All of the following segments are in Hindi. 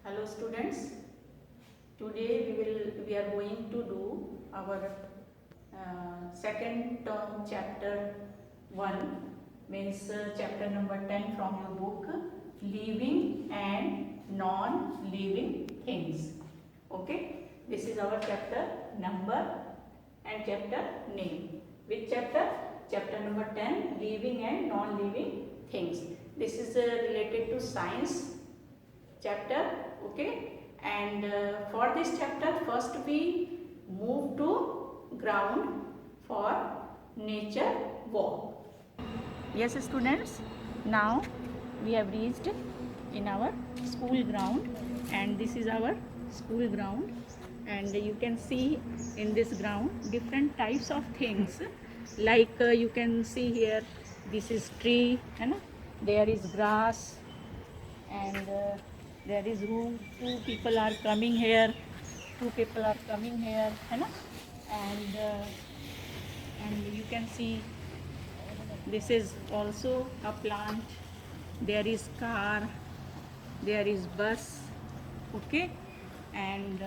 Hello students, today we are going to do our second term chapter 1, means chapter number 10 from your book, living and non-living things. Okay, this is our chapter number and chapter name. Which chapter? Chapter number 10, living and non-living things. This is related to science chapter. Okay, and for this chapter first we move to ground for nature walk. Yes students, now we have reached in our school ground, and this is our school ground, and you can see in this ground different types of things, like you can see here, this is tree, and there is grass, and there is room, two people are coming here, है ना? And you can see this is also a plant, there is car, there is bus. Okay, and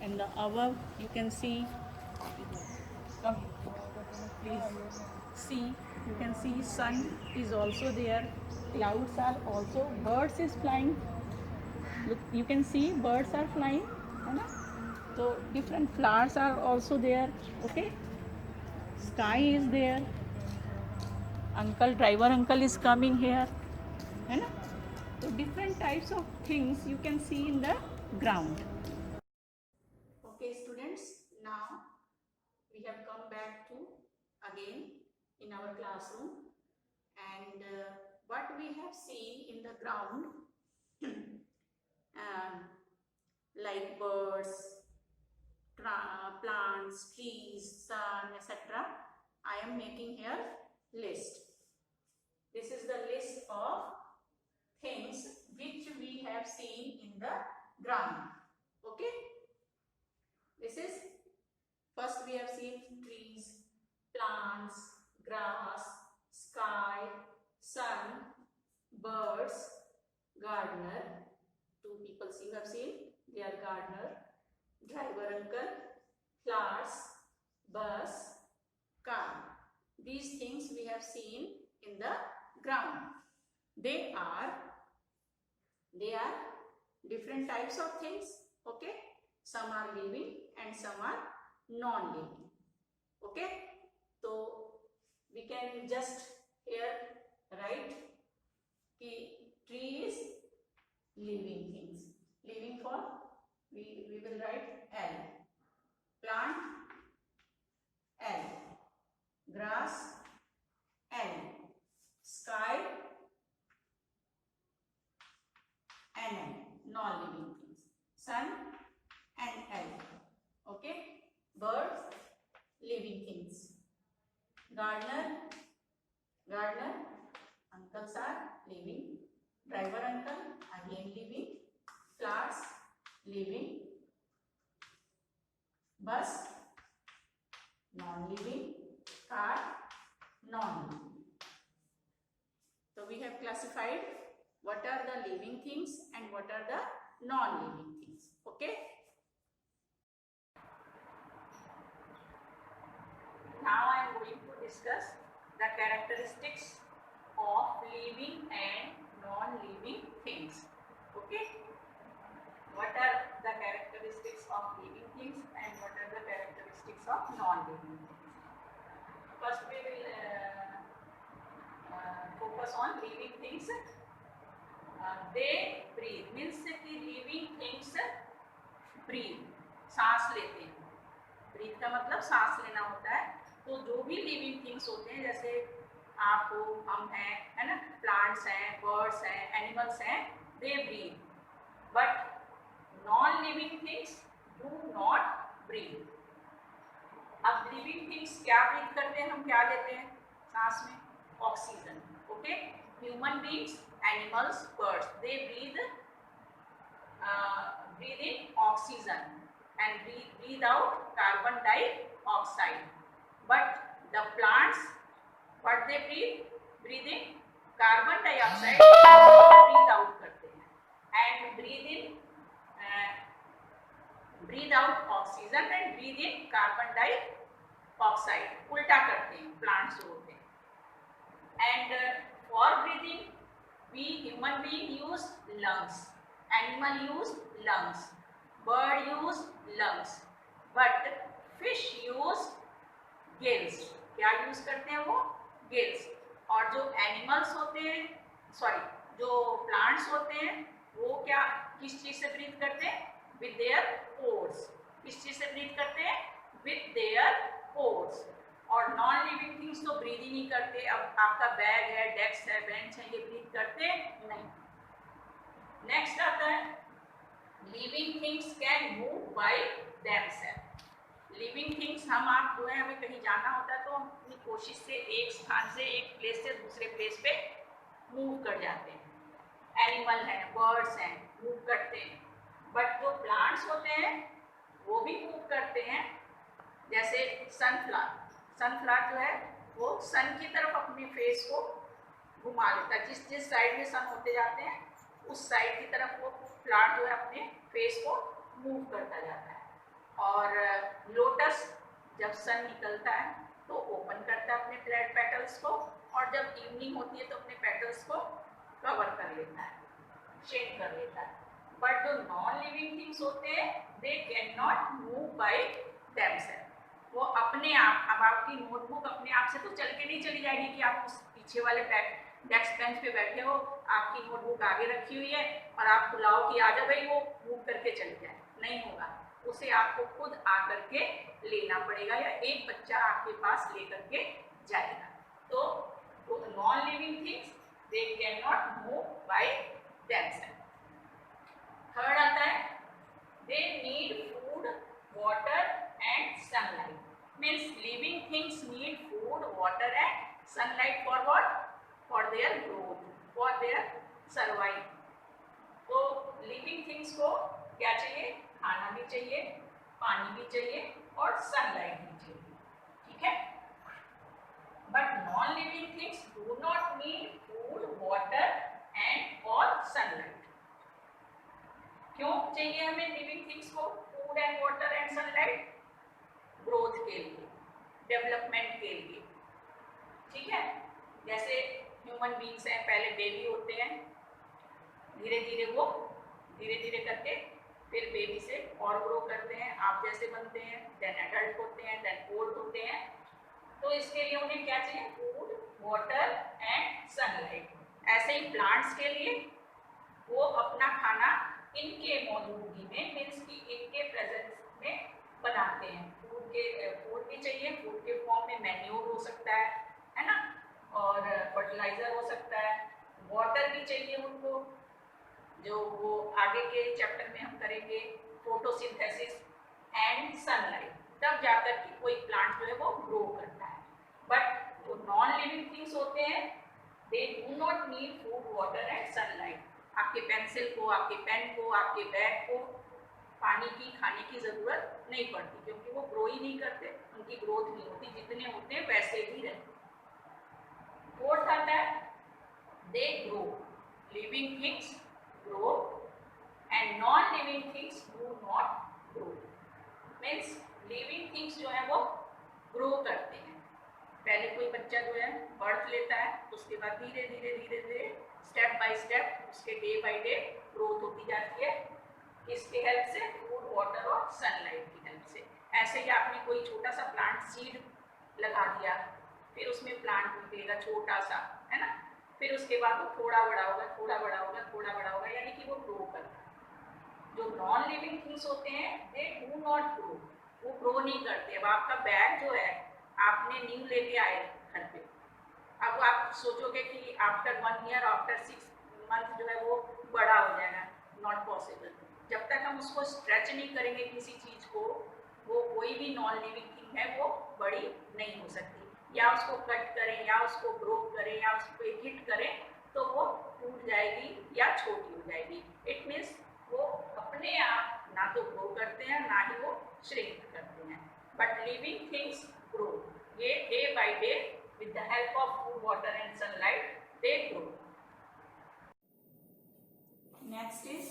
the above you can see, come please see, you can see sun is also there, clouds are also, birds is flying, look, you can see birds are flying, है ना? So different flowers are also there. Okay, sky is there, driver uncle is coming here, है ना? So different types of things you can see in the ground. Okay students, now we have come back to again in our classroom, and what we have seen in the ground, um, like birds, plants, trees, sun, etc. I am making here list. This is the list of things which we have seen in the ground. Okay, this is, first we have seen trees, plants, grass, sky, sun, birds, gardener. Two people you have seen, they are gardener, driver uncle, flowers, bus, car. These things we have seen in the ground. They are different types of things. Okay, some are living and some are non-living. Okay, so we can just here write tree is living things. Living for, we will write L. Plant L. Grass L. Sky NL. Non-living things. Sun NL. Okay. Birds, living things. Gardener, uncles are living. Driver uncle, again living. Flowers, living. Bus, non-living. Car, non-living. So we have classified what are the living things and what are the non-living things. Okay. Now I am going to discuss the characteristics of living and non-living things. Okay. What are the characteristics of living things and what are the characteristics of non-living things? First we will focus on living things. They breathe, means कि living things breathe, सांस लेते हैं. breathe का मतलब सांस लेना होता है. तो जो भी living things होते हैं, जैसे आप हो, हम हैं, है ना, plants हैं, birds हैं, animals हैं, they breathe. But non-living things do not breathe. अब living things क्या breathe करते हैं, हम क्या लेते हैं सांस में? Oxygen. Okay, human beings, animals, birds, they breathe in oxygen and breathe out carbon dioxide. But the plants, what they breathe in carbon dioxide, breathe out करते हैं. And and breathe out oxygen and breathe in carbon dioxide. उल्टा करते हैं प्लांट्स होते हैं. And for breathing, we human being use lungs, animal use lungs, bird use lungs, but fish use gills. क्या यूज करते हैं वो? गिल्स. और जो एनिमल्स होते हैं, सॉरी, जो प्लांट्स होते हैं वो क्या किस चीज से ब्रीथ करते हैं? With their pores. किस चीज से ब्रीथ करते हैं? With their pores. और नॉन लिविंग थिंग्स तो ब्रीथ ही नहीं करते. अब आपका बैग है, डेस्क है, बेंच है, ये ब्रीथ करते नहीं. नेक्स्ट आता है living things can move by themselves. Living things हम आप जो है हमें कहीं जाना होता है तो हम अपनी कोशिश से एक स्थान से एक प्लेस से दूसरे प्लेस पे मूव कर जाते हैं. एनिमल हैं, बर्ड्स हैं, मूव करते हैं. बट जो प्लांट्स होते हैं वो भी मूव करते हैं. जैसे सनफ्लावर. सनफ्लावर जो है वो सन की तरफ अपने फेस को घुमा लेता है. जिस जिस साइड में सन होते जाते हैं उस साइड की तरफ वो प्लांट जो है अपने फेस को मूव करता जाता है. और लोटस जब सन निकलता है तो ओपन करता है अपने पेटल्स को, और जब इवनिंग होती है तो अपने पेटल्स को कवर कर लेता है, शेड कर लेता है. बट जो नॉन लिविंग थिंग्स होते हैं they can not move by themselves. वो अपने आप, अब आपकी नोटबुक अपने आप से तो चल के नहीं चली जाएगी कि आप उस पीछे वाले डेस्क बेंच पे बैठे हो, आपकी नोटबुक आगे रखी हुई है और आप बुलाओ कि आ जा भाई, वो मूव करके चली जाए. नहीं होगा. उसे आपको खुद आकर के लेना पड़ेगा या एक बच्चा आपके पास लेकर के जाएगा. तो non living things they can not move by themselves. Third आता है they need food, water and sunlight. Means living things need food, water and sunlight for what? For their growth, for their survive. तो लिविंग थिंग्स को क्या चाहिए? खाना भी चाहिए, पानी भी चाहिए और सनलाइट भी चाहिए. ठीक है. But non living things do not need food, water and और सनलाइट. क्यों चाहिए हमें लिविंग थिंग्स को food and water and sunlight? Growth के लिए, डेवलपमेंट के लिए. ठीक है. जैसे ह्यूमन बींग्स हैं, पहले बेबी होते हैं, धीरे धीरे करके फिर बेबी से और ग्रो करते हैं, आप जैसे बनते हैं, देन एडल्ट होते हैं, देन ओल्ड होते हैं. तो इसके लिए उन्हें क्या चाहिए? Food, water and sunlight. ऐसे ही प्लांट्स के लिए वो अपना खाना इनके मौजूदगी में, मीन्स की इनके प्रेजेंस में बनाते हैं. फूड भी चाहिए, फूड के फॉर्म में मैन्योर हो सकता है ना, और फर्टिलाइजर हो सकता है. वाटर भी चाहिए उनको, जो वो आगे के चैप्टर में हम करेंगे, फोटोसिंथेसिस एंड सनलाइट. तब जाकर के कोई प्लांट जो है वो ग्रो करता है. बट जो नॉन लिविंग थिंग्स होते हैं दे do not need food, water and sunlight. आपके पेंसिल को, आपके पेन को, आपके बैग को पानी की, खाने की जरूरत नहीं पड़ती, क्योंकि वो ग्रो ही नहीं करते, उनकी ग्रोथ नहीं होती, जितने होते हैं वैसे ही रहते. फोर्थ आता है they grow. Living things grow and non-living things do not grow. Means living things जो है वो grow करते हैं. पहले कोई बच्चा जो है बर्थ लेता है, उसके बाद धीरे धीरे स्टेप बाय स्टेप उसके डे बाय डे ग्रोथ होती जाती है. किसके हेल्प से? फूड, वाटर और सनलाइट की हेल्प से. ऐसे ही आपने कोई छोटा सा प्लांट सीड लगा दिया, फिर उसमें प्लांट निकलेगा छोटा सा, है ना. फिर उसके बाद वो थोड़ा बड़ा होगा, यानी कि वो ग्रो करता है. जो नॉन लिविंग थिंग्स होते हैं दे डू नॉट ग्रो. वो ग्रो नहीं करते. अब आपका बैग जो है आपने न्यू लेके आए घर पे, अब आप सोचोगे कि आफ्टर 1 ईयर, आफ्टर 6 मंथ जो है वो बड़ा हो जाएगा. Not possible. जब तक हम उसको स्ट्रेच नहीं करेंगे किसी चीज को, वो कोई भी नॉन लिविंग थिंग है वो बड़ी नहीं हो सकती. या उसको कट करें, या उसको ग्रो करें, या उसको हिट करें तो वो टूट जाएगी या छोटी हो जाएगी. इट मीन्स वो अपने आप ना तो ग्रो करते हैं, ना ही वो श्रिंक करते हैं. But living things grow. ये day by day with the help of food, water and sunlight they grow. Next is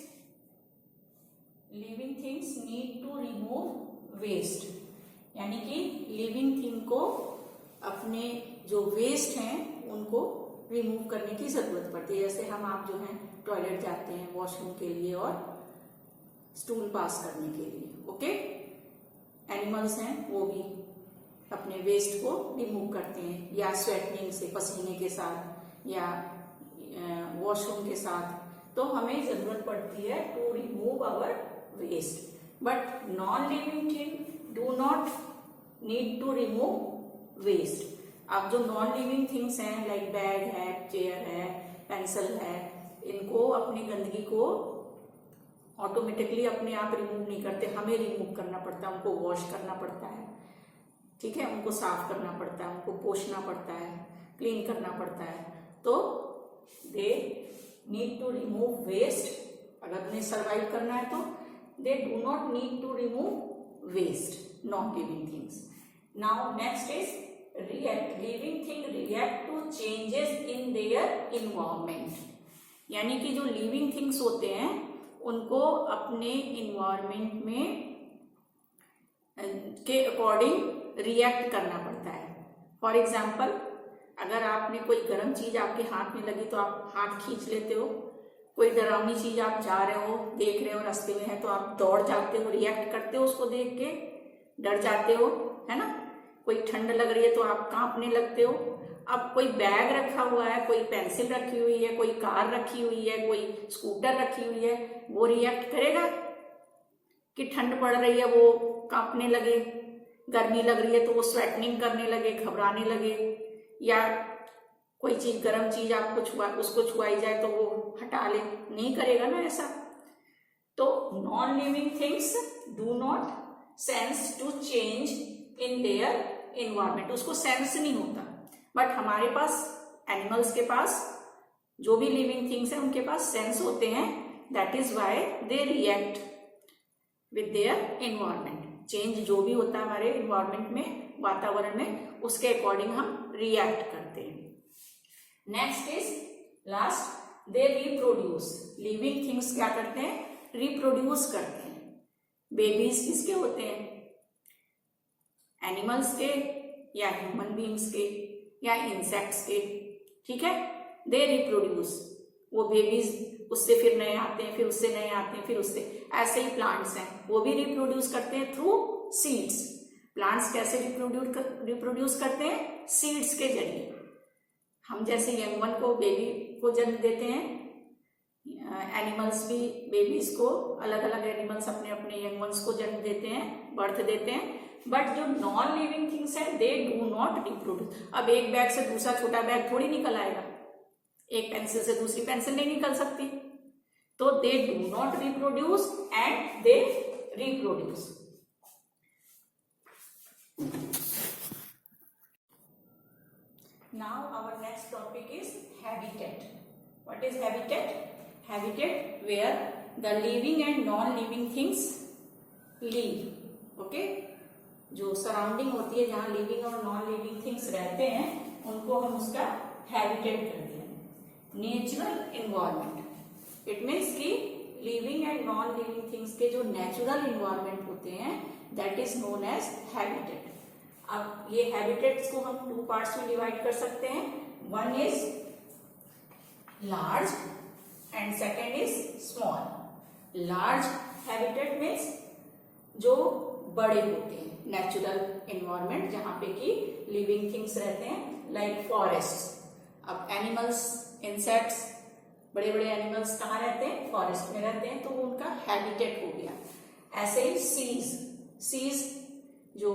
living things need to remove waste, यानी कि लिविंग थिंग को अपने जो वेस्ट हैं उनको रिमूव करने की जरूरत पड़ती है। जैसे हम आप जो हैं टॉयलेट जाते हैं वॉशरूम के लिए और स्टूल पास करने के लिए, ओके। एनिमल्स हैं वो भी अपने वेस्ट को रिमूव करते हैं, या स्वेटिंग से, पसीने के साथ, या वॉशरूम के साथ। तो हमें जरूरत पड़ती है to remove our waste, but non living thing do not need to remove waste. अब जो नॉन लिविंग थिंग्स हैं लाइक बैग है, चेयर है, पेंसिल है, इनको अपनी गंदगी को ऑटोमेटिकली अपने आप रिमूव नहीं करते, हमें रिमूव करना पड़ता है, उनको वॉश करना पड़ता है, ठीक है, उनको साफ करना पड़ता है, उनको पोंछना पड़ता है, क्लीन करना पड़ता है। तो they need to remove waste. अगर उन्हें सर्वाइव करना है तो they do not need to remove waste, non living things. Now next is react. Living thing react to changes in their environment, यानी कि जो लिविंग थिंग्स होते हैं उनको अपने इन्वायरमेंट में के अकॉर्डिंग रिएक्ट करना पड़ता है। फॉर एग्जाम्पल, अगर आपने कोई गर्म चीज आपके हाथ में लगी तो आप हाथ खींच लेते हो, कोई डरावनी चीज आप जा रहे हो, देख रहे हो, रास्ते में है तो आप दौड़ जाते हो, रिएक्ट करते हो, उसको देख के डर जाते हो, है ना। कोई ठंड लग रही है तो आप कांपने लगते हो। अब कोई बैग रखा हुआ है, कोई पेंसिल रखी हुई है, कोई कार रखी हुई है, कोई स्कूटर रखी हुई है, वो रिएक्ट करेगा कि ठंड पड़ रही है वो कांपने लगे, गर्मी लग रही है तो वो स्वेटनिंग करने लगे, घबराने लगे, या कोई चीज गर्म चीज आपको उसको छुआई जाए तो वो हटा ले, नहीं करेगा ना ऐसा। तो non living things do not sense to change in their environment, उसको सेंस नहीं होता। बट हमारे पास, एनिमल्स के पास, जो भी लिविंग थिंग्स हैं उनके पास सेंस होते हैं। That is why they react with their environment. Change जो भी होता है हमारे इन्वायरमेंट में, वातावरण में, उसके अकॉर्डिंग हम रिएक्ट करते हैं। Next is last, they reproduce. Living things क्या करते हैं? रिप्रोड्यूस करते हैं। बेबीज किसके होते हैं? एनिमल्स के, या ह्यूमन बीइंग्स के, या इंसेक्ट्स के, ठीक है। दे रिप्रोड्यूस, वो बेबीज उससे फिर नए आते हैं, फिर उससे नए आते हैं, फिर उससे, ऐसे ही प्लांट्स हैं वो भी रिप्रोड्यूस करते हैं थ्रू सीड्स। प्लांट्स कैसे रिप्रोड्यूस करते हैं? सीड्स के जरिए। हम जैसे यंग वन को, बेबी को जन्म देते हैं, एनिमल्स भी बेबीज को, अलग अलग एनिमल्स अपने अपने यंग वंस को जन्म देते हैं, बर्थ देते हैं। बट जो नॉन लिविंग थिंग्स है दे डू नॉट रिप्रोड्यूस। अब एक बैग से दूसरा छोटा बैग थोड़ी निकल आएगा, एक पेंसिल से दूसरी पेंसिल नहीं निकल सकती। तो they do not reproduce and they reproduce. Now our next topic is habitat. What is habitat? Habitat where the living and non-living things live. Okay? जो सराउंडिंग होती है, जहाँ लिविंग और नॉन लिविंग थिंग्स रहते हैं, उनको हम उसका हैबिटेट कहते हैं। नेचुरल इन्वायरमेंट, इट मीन्स कि living and non living things के जो नेचुरल इन्वायरमेंट होते हैं, that is known as habitat. अब ये हैबिटेट्स को हम टू पार्ट्स में डिवाइड कर सकते हैं। One is large and second is small. Large habitat means जो बड़े होते हैं, नेचुरल इन्वायरमेंट जहां पे कि लिविंग थिंग्स रहते हैं, लाइक फॉरेस्ट। अब एनिमल्स, इंसेक्ट्स, बड़े बड़े एनिमल्स कहाँ रहते हैं? फॉरेस्ट में रहते हैं, तो वो उनका हैबिटेट हो गया। ऐसे ही सीज जो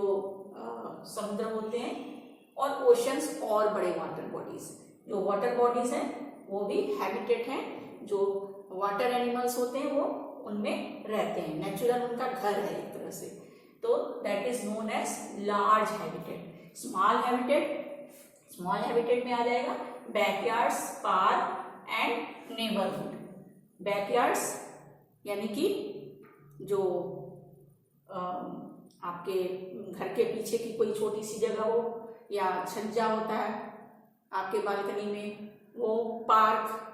समुद्र होते हैं, और ओशंस और बड़े वाटर बॉडीज। जो वाटर बॉडीज हैं वो भी हैबिटेट हैं, जो वाटर एनिमल्स होते हैं वो उनमें रहते हैं, नेचुरल उनका घर है एक तरह से। तो that is known as large habitat. Small habitat में आ जाएगा backyards, park and neighbourhood. Backyards यानी कि जो आपके घर के पीछे की कोई छोटी सी जगह हो, या छज्जा होता है आपके बालकनी में, वो पार्क।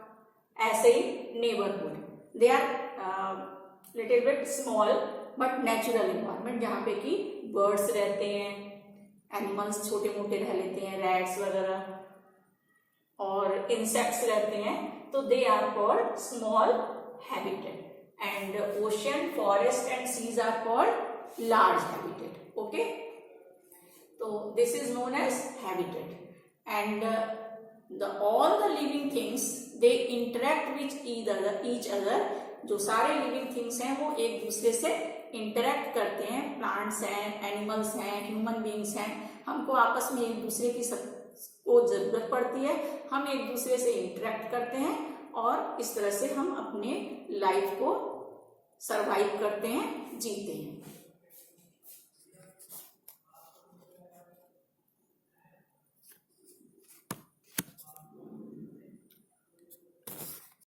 ऐसे ही neighbourhood, they are little bit small but natural environment, जहाँ पे कि बर्ड्स रहते हैं, एनिमल्स छोटे मोटे रह लेते हैं, रैट्स वगैरह और इंसेक्ट्स रहते हैं, तो they are called small habitat. And ocean, forest and seas are called large habitat. Okay, तो this is known as habitat. And all the living things they interact with each other. जो सारे लिविंग थिंग्स हैं वो एक दूसरे से इंटरेक्ट करते हैं. प्लांट्स हैं, एनिमल्स हैं, ह्यूमन बींग्स हैं. हमको आपस में एक दूसरे की को जरूरत पड़ती है, हम एक दूसरे से इंटरेक्ट करते हैं और इस तरह से हम अपने लाइफ को सरवाइव करते हैं, जीते हैं.